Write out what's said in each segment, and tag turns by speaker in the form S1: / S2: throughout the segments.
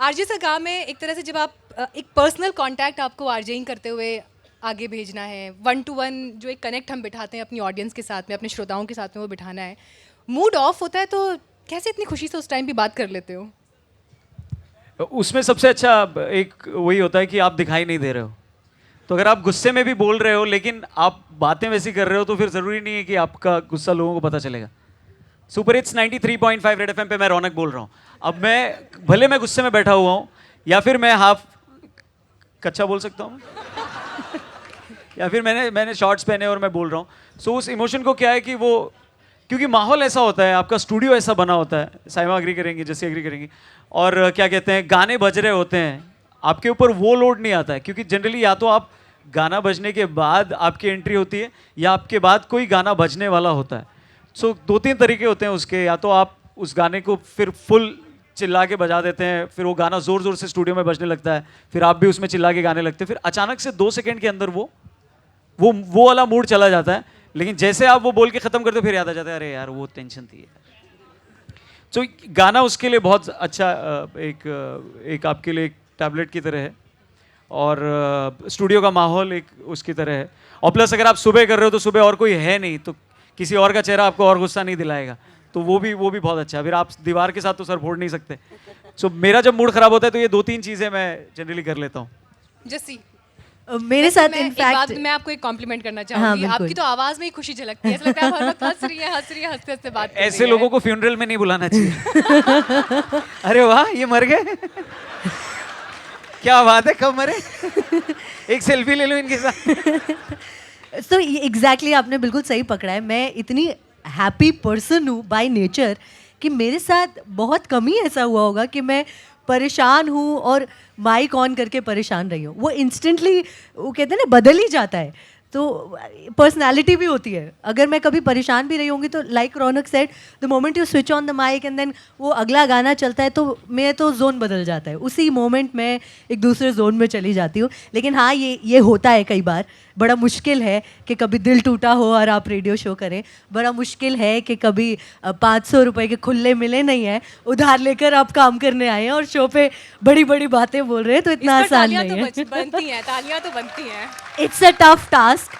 S1: RJ का काम है एक तरह से जब आप एक पर्सनल कांटेक्ट आपको आरजेइंग करते हुए आगे भेजना है, 1-to-1 जो एक कनेक्ट हम बिठाते हैं अपनी ऑडियंस के साथ में, अपने श्रोताओं के साथ में, वो बिठाना है। मूड ऑफ होता है तो कैसे इतनी खुशी से उस टाइम भी बात कर लेते हो?
S2: उसमें सबसे अच्छा एक वही होता है कि आप दिखाई नहीं दे रहे हो। तो अगर आप गुस्से में भी बोल रहे हो लेकिन आप बातें वैसी कर रहे हो तो फिर ज़रूरी नहीं है कि आपका गुस्सा लोगों को पता चलेगा। सुपर हिट्स 93.5 रेड एफएम पे मैं रौनक बोल रहा हूँ। अब मैं भले मैं गुस्से में बैठा हुआ हूँ या फिर मैं हाफ कच्चा बोल सकता हूँ या फिर मैंने शॉर्ट्स पहने और मैं बोल रहा हूँ। सो उस इमोशन को क्या है कि वो, क्योंकि माहौल ऐसा होता है, आपका स्टूडियो ऐसा बना होता है, साइमा एग्री करेंगी, जैसे एग्री करेंगी, और क्या कहते हैं, गाने बज रहे होते हैं, आपके ऊपर वो लोड नहीं आता है। क्योंकि जनरली या तो आप गाना बजने के बाद आपकी एंट्री होती है या आपके बाद कोई गाना बजने वाला होता है। सो 2-3 तरीके होते हैं उसके, या तो आप उस गाने को फिर फुल चिल्ला के बजा देते हैं, फिर वो गाना ज़ोर ज़ोर से स्टूडियो में बजने लगता है, फिर आप भी उसमें चिल्ला के गाने लगते हैं, फिर अचानक से 2 सेकंड के अंदर वो वाला मूड चला जाता है। लेकिन जैसे आप वो बोल के ख़त्म करते हो फिर याद आ जाता है, अरे यार वो टेंशन थी। तो गाना उसके लिए बहुत अच्छा एक आपके लिए एक टैबलेट की तरह है, और स्टूडियो का माहौल एक उसकी तरह है। और प्लस अगर आप सुबह कर रहे हो तो सुबह और कोई है नहीं, तो किसी और का चेहरा आपको और गुस्सा नहीं दिलाएगा, तो वो भी बहुत अच्छा है। फिर आप दीवार के साथ तो सर फोड़ नहीं सकते। सो मेरा जब मूड खराब होता है तो ये 2-3 चीज़ें मैं जनरली कर लेता हूँ।
S1: जस्सी,
S3: मेरे साथ
S1: मैं
S3: इनफैक्ट
S1: मैं आपको एक कॉम्प्लीमेंट करना
S3: हाँ,
S1: चाहूंगी।
S3: बिल्कुल।
S1: आपकी तो आवाज में ही खुशी झलकती है, ऐसा लगता है आप हर वक्त हंस रही है हंसते हंसते बात कर रही
S2: ऐसे
S1: है।
S2: लोगों को फ्यूनरल में नहीं बुलाना चाहिए। अरे वाह, ये मर गए, क्या बात है, कब मरे, एक सेल्फी ले लो इनके साथ।
S3: तो ये एग्जैक्टली आपने बिल्कुल सही पकड़ा है। मैं इतनी हैप्पी पर्सन हूँ बाय नेचर कि मेरे साथ बहुत कम ही ऐसा हुआ होगा कि मैं परेशान हूँ और माइक ऑन करके परेशान रही हूँ। वो इंस्टेंटली, वो कहते हैं ना, बदल ही जाता है। तो पर्सनालिटी भी होती है। अगर मैं कभी परेशान भी रही होंगी तो like Raunak said, the moment you switch on the mic and then वो अगला गाना चलता है तो मैं तो जोन बदल जाता है, उसी मोमेंट में एक दूसरे जोन में चली जाती हूँ। लेकिन हाँ, ये होता है कई बार। बड़ा मुश्किल है कि कभी दिल टूटा हो और आप रेडियो शो करें। बड़ा मुश्किल है कि कभी 500 रुपए के खुले मिले नहीं है, उधार लेकर आप काम करने आए हैं और शो पे बड़ी बड़ी बातें बोल रहे हैं, तो इतना आसान नहीं है।
S1: बनती हैं, तालियां तो बनती हैं।
S3: It's a tough task,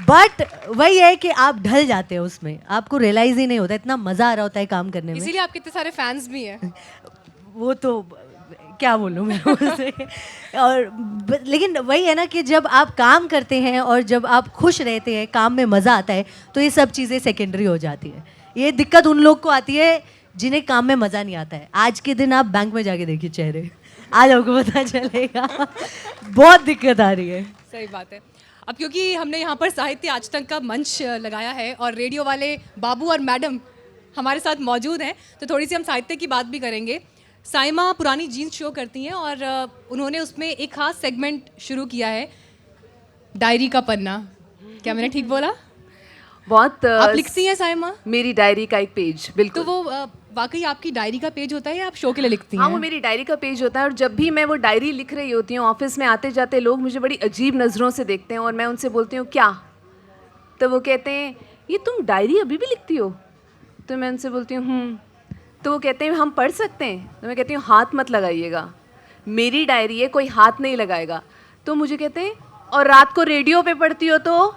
S3: but वही है कि आप ढल जाते हो उसमें, आपको रियलाइज ही नहीं होता, इतना मजा आ रहा होता है काम करने में।
S1: इसीलिए आपके इतने सारे फैंस भी हैं।
S3: वो तो क्या बोलूँ मैं उसे। और लेकिन वही है ना कि जब आप काम करते हैं और जब आप खुश रहते हैं, काम में मज़ा आता है, तो ये सब चीज़ें सेकेंडरी हो जाती है। ये दिक्कत उन लोग को आती है जिन्हें काम में मज़ा नहीं आता है। आज के दिन आप बैंक में जाके देखिए चेहरे, आज आपको पता चलेगा बहुत दिक्कत आ रही है।
S1: सही बात है। अब क्योंकि हमने यहाँ पर साहित्य आज तक का मंच लगाया है और रेडियो वाले बाबू और मैडम हमारे साथ मौजूद हैं, तो थोड़ी सी हम साहित्य की बात भी करेंगे। साइमा पुरानी जीन्स शो करती हैं और उन्होंने उसमें एक खास सेगमेंट शुरू किया है, डायरी का पन्ना। क्या मैंने ठीक बोला?
S4: बहुत
S1: आप लिखती हैं साइमा?
S4: मेरी डायरी का एक पेज,
S1: तो
S4: बिल्कुल।
S1: वो वाकई आपकी डायरी का पेज होता है या आप शो के लिए लिखती हैं?
S4: हाँ, वो मेरी डायरी का पेज होता है, और जब भी मैं वो डायरी लिख रही होती हूँ, ऑफिस में आते जाते लोग मुझे बड़ी अजीब नज़रों से देखते हैं और मैं उनसे बोलती हूँ क्या, तो वो कहते हैं ये तुम डायरी अभी भी लिखती हो? तो मैं उनसे बोलती हूँ तो वो कहते हैं हम पढ़ सकते हैं? तो मैं कहती हूँ हाथ मत लगाइएगा, मेरी डायरी है, कोई हाथ नहीं लगाएगा। तो मुझे कहते हैं और रात को रेडियो पे पढ़ती हो? तो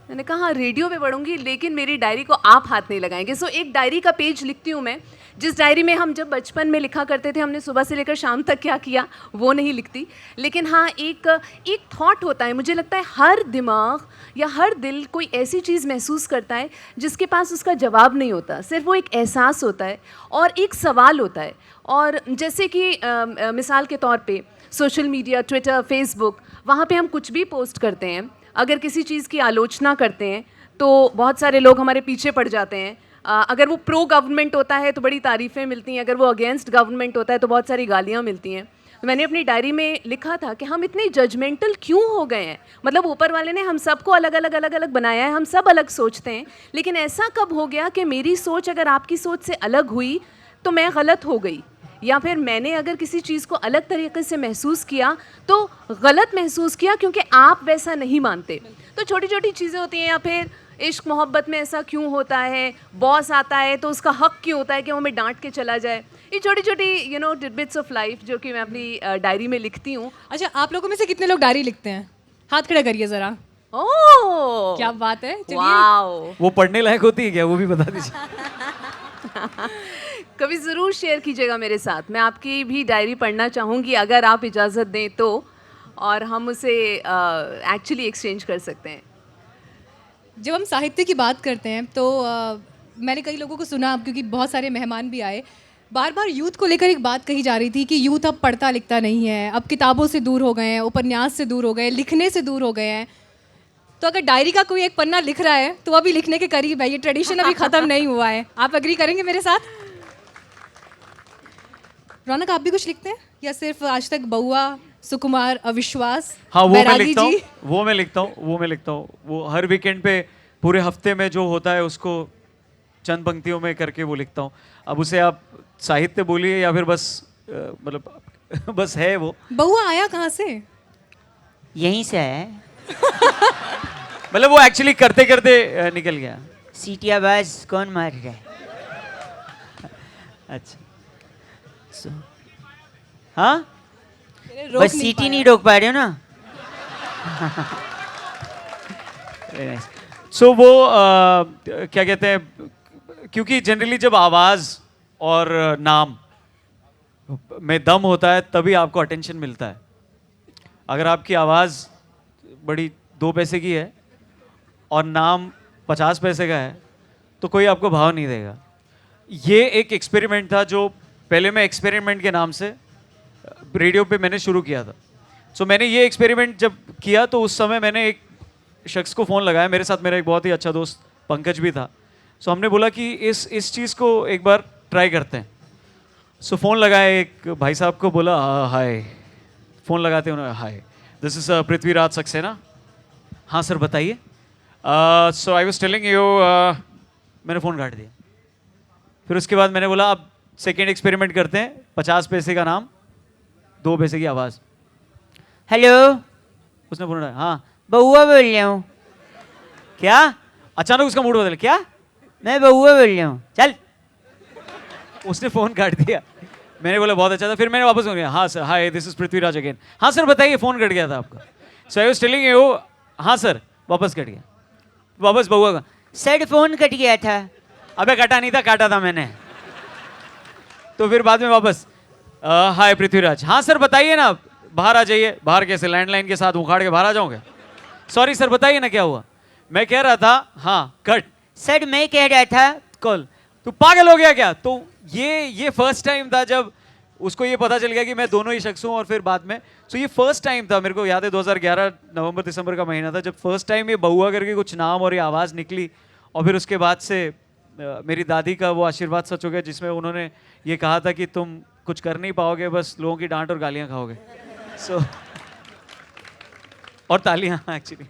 S4: मैंने कहा हाँ, रेडियो पे पढ़ूंगी, लेकिन मेरी डायरी को आप हाथ नहीं लगाएंगे। सो एक डायरी का पेज लिखती हूँ मैं, जिस डायरी में हम जब बचपन में लिखा करते थे हमने सुबह से लेकर शाम तक क्या किया, वो नहीं लिखती। लेकिन हाँ, एक थॉट होता है, मुझे लगता है हर दिमाग या हर दिल कोई ऐसी चीज़ महसूस करता है जिसके पास उसका जवाब नहीं होता, सिर्फ वो एक एहसास होता है और एक सवाल होता है। और जैसे कि मिसाल के तौर पे सोशल मीडिया, ट्विटर, फेसबुक, वहाँ पे हम कुछ भी पोस्ट करते हैं, अगर किसी चीज़ की आलोचना करते हैं तो बहुत सारे लोग हमारे पीछे पड़ जाते हैं। अगर वो प्रो गवर्नमेंट होता है तो बड़ी तारीफ़ें मिलती हैं, अगर वो अगेंस्ट गवर्नमेंट होता है तो बहुत सारी गालियाँ मिलती हैं। तो मैंने अपनी डायरी में लिखा था कि हम इतने जजमेंटल क्यों हो गए हैं, मतलब ऊपर वाले ने हम सबको अलग अलग बनाया है, हम सब अलग सोचते हैं, लेकिन ऐसा कब हो गया कि मेरी सोच अगर आपकी सोच से अलग हुई तो मैं गलत हो गई, या फिर मैंने अगर किसी चीज़ को अलग तरीके से महसूस किया तो गलत महसूस किया क्योंकि आप वैसा नहीं मानते। तो छोटी छोटी चीज़ें होती हैं। या फिर इश्क मोहब्बत में ऐसा क्यों होता है, बॉस आता है तो उसका हक क्यों होता है कि वो हमें डांट के चला जाए, ये छोटी छोटी टिडबिट्स ऑफ लाइफ जो कि मैं अपनी डायरी में लिखती हूँ.
S1: अच्छा, आप लोगों में से कितने लोग डायरी लिखते हैं? हाथ खड़ा करिए जरा.
S4: ओह
S1: क्या बात है. चलिए,
S4: वाओ.
S2: वो पढ़ने लायक होती है क्या, वो भी बता दीजिए.
S4: कभी ज़रूर शेयर कीजिएगा मेरे साथ. मैं आपकी भी डायरी पढ़ना चाहूँगी अगर आप इजाज़त दें तो, और हम उसे एक्चुअली एक्सचेंज कर सकते हैं.
S1: जब हम साहित्य की बात करते हैं तो मैंने कई लोगों को सुना, क्योंकि बहुत सारे मेहमान भी आए, बार बार यूथ को लेकर एक बात कही जा रही थी कि यूथ अब पढ़ता लिखता नहीं है, अब किताबों से दूर हो गए हैं, उपन्यास से दूर हो गए, लिखने से दूर हो गए हैं. तो अगर डायरी का कोई एक पन्ना लिख रहा है तो अभी लिखने के करीब है. ये ट्रेडिशन अभी ख़त्म नहीं हुआ है. आप एग्री करेंगे मेरे साथ? रौनक, आप भी कुछ लिखते हैं या सिर्फ आज तक बउआ, सुकुमार, अविश्वास,
S2: हाँ, वो मैं
S1: बैरागी
S2: लिखता हूँ.
S1: जी?
S2: वो मैं लिखता हूँ. वो हर वीकेंड पे पूरे हफ्ते में जो होता है उसको चंद पंक्तियों में करके वो लिखता हूँ. अब उसे आप साहित्य बोलिए या फिर बस मतलब बस है वो.
S1: बउआ आया कहाँ से?
S5: यहीं से है.
S2: मतलब वो एक्चुअली करते करते निकल गया.
S5: सीटियाबाज कौन मार रहा है?
S2: अच्छा.
S5: So,
S2: हाँ,
S1: रोक
S5: बस
S1: नहीं
S5: सीटी
S1: पाया.
S5: नहीं रोक पा रहे हो ना.
S2: सो वो क्या कहते हैं, क्योंकि जनरली जब आवाज़ और नाम में दम होता है तभी आपको अटेंशन मिलता है. अगर आपकी आवाज़ बड़ी 2 पैसे की है और नाम 50 पैसे का है तो कोई आपको भाव नहीं देगा. ये एक एक्सपेरिमेंट था जो पहले मैं एक्सपेरिमेंट के नाम से रेडियो पे मैंने शुरू किया था. सो मैंने ये एक्सपेरिमेंट जब किया तो उस समय मैंने एक शख्स को फ़ोन लगाया. मेरे साथ मेरा एक बहुत ही अच्छा दोस्त पंकज भी था. सो हमने बोला कि इस चीज़ को एक बार ट्राई करते हैं. सो फ़ोन लगाया, एक भाई साहब को बोला हाय. फ़ोन लगाते उन्होंने हाय, दिस इज़ पृथ्वीराज सक्सेना. हाँ सर बताइए. सो आई वाज टेलिंग यू. मैंने फ़ोन काट दिया. फिर उसके बाद मैंने बोला अब सेकेंड एक्सपेरिमेंट करते हैं. 50 पैसे का नाम, 2 पैसे की आवाज़.
S5: हेलो,
S2: उसने बोला हाँ.
S5: बउआ बोल रहा हूँ.
S2: क्या? अचानक उसका मूड बदल. क्या?
S5: मैं बउआ बोल रहा हूँ. चल.
S2: उसने फ़ोन काट दिया. मैंने बोला बहुत अच्छा था. फिर मैंने वापस फोन किया. हाँ sir, hi this is Prithviraj again. हाँ सर बताइए, फ़ोन कट गया था आपका. सो आई वाज टेलिंग यू. हाँ सर, वापस कट गया. वापस बउआ का.
S5: सर फोन कट गया था.
S2: अबे कटा नहीं था, काटा था मैंने. तो फिर बाद में वापस हाय पृथ्वीराज. हाँ सर बताइए ना, बाहर आ जाइए. बाहर कैसे? लैंडलाइन के साथ उखाड़ के बाहर आ जाओगे? सॉरी सर बताइए ना क्या हुआ. मैं कह रहा था हाँ कट.
S5: सर मैं कह रहा था.
S2: कॉल. तू पागल हो गया क्या? तो ये फर्स्ट टाइम था जब उसको ये पता चल गया कि मैं दोनों ही शख्स हूँ. और फिर बाद में सो ये फर्स्ट टाइम था, मेरे को याद है 2011 नवंबर दिसंबर का महीना था, जब फर्स्ट टाइम ये बहुआ करके कुछ नाम और ये आवाज़ निकली. और फिर उसके बाद से मेरी दादी का वो आशीर्वाद सच हो गया जिसमें उन्होंने ये कहा था कि तुम कुछ कर नहीं पाओगे, बस लोगों की डांट और गालियाँ खाओगे. सो और तालियाँ एक्चुअली.